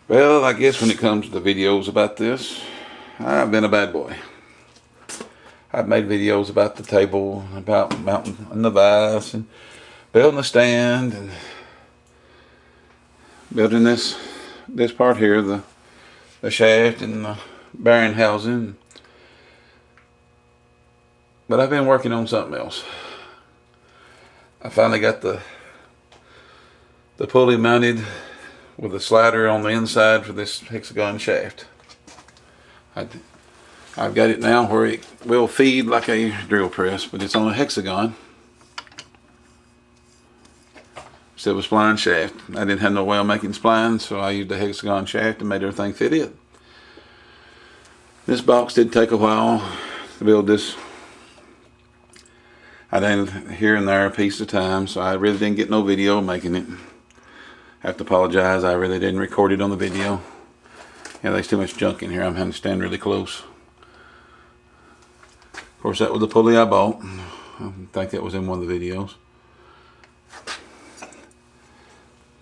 Well, I guess when it comes to the videos about this, I've been a bad boy. I've made videos about the table, about mounting the vise, and building the stand, and building this part here, the shaft and the bearing housing. But I've been working on something else. I finally got the pulley mounted with a slider on the inside for this hexagon shaft. I've got it now where it will feed like a drill press, but it's on a hexagon instead of a spline shaft. I didn't have no way of making splines, so I used a hexagon shaft and made everything fit in. This box did take a while to build this. I done here and there a piece at a time, so I really didn't get no video making it. I have to apologize, I really didn't record it on the video. Yeah, there's too much junk in here, I'm having to stand really close. Of course, that was the pulley I bought. I think that was in one of the videos.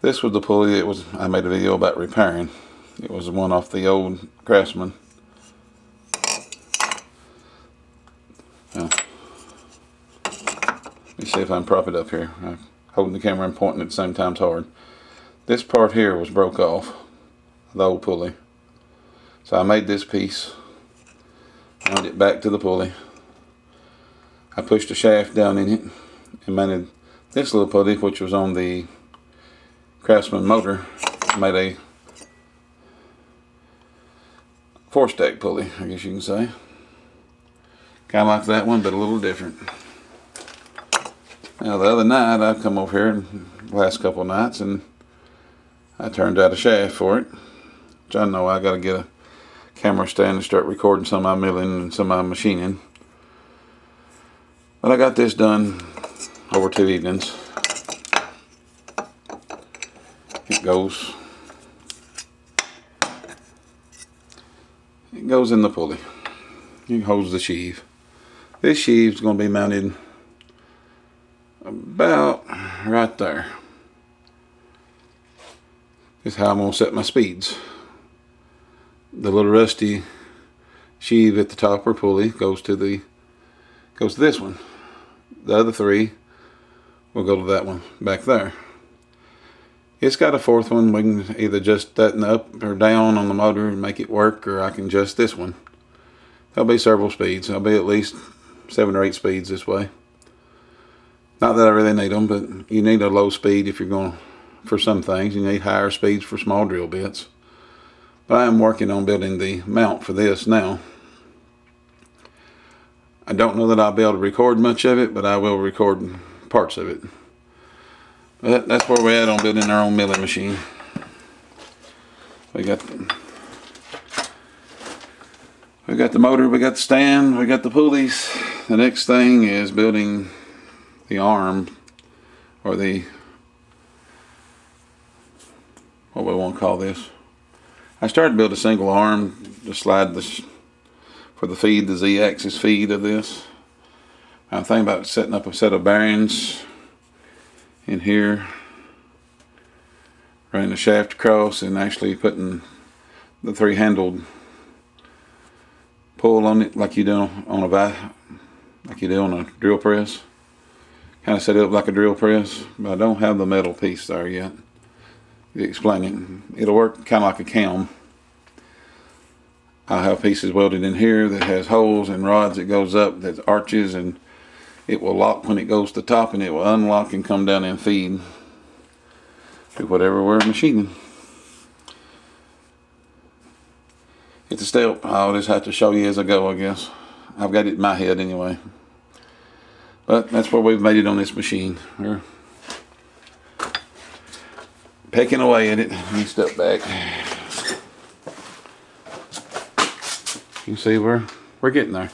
This was the pulley I made a video about repairing. It was one off the old Craftsman. Let me see if I can prop it up here. Holding the camera and pointing at the same time is hard. This part here was broke off, the old pulley. So I made this piece, mounted it back to the pulley. I pushed a shaft down in it and mounted this little pulley, which was on the Craftsman motor. I made a 4-stack pulley, I guess you can say. Kind of like that one, but a little different. Now the other night I come over here, the last couple of nights, and I turned out a shaft for it. Which I know I got to get a camera stand and start recording some of my milling and some of my machining. But I got this done over 2 evenings. It goes in the pulley. It holds the sheave. This sheave's going to be mounted about right there. This is how I'm going to set my speeds. The little rusty sheave at the top or pulley goes to this one. The other 3 will go to that one back there. It's got a 4th one. We can either adjust that up or down on the motor and make it work, or I can adjust this one. There'll be several speeds. There'll be at least 7 or 8 speeds this way. Not that I really need them, but you need a low speed if you're going for some things. You need higher speeds for small drill bits. But I am working on building the mount for this now. I don't know that I'll be able to record much of it, but I will record parts of it. But that's where we're at on building our own milling machine. We got the motor, we got the stand, we got the pulleys. The next thing is building the arm, or the, what we want to call this. I started to build a single arm to slide for the feed, the Z-axis feed of this. I'm thinking about setting up a set of bearings in here, running the shaft across, and actually putting the 3-handled pull on it like you do on a drill press. Kind of set it up like a drill press, but I don't have the metal piece there yet. To explain it, it'll work kind of like a cam. I have pieces welded in here that has holes and rods that goes up, that arches, and it will lock when it goes to the top, and it will unlock and come down and feed to whatever we're machining. It's a step. I'll just have to show you as I go, I guess. I've got it in my head anyway. But that's where we've made it on this machine. We're pecking away at it. Let me step back. You can see we're getting there.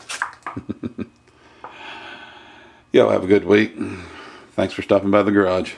Y'all have a good week. Thanks for stopping by the garage.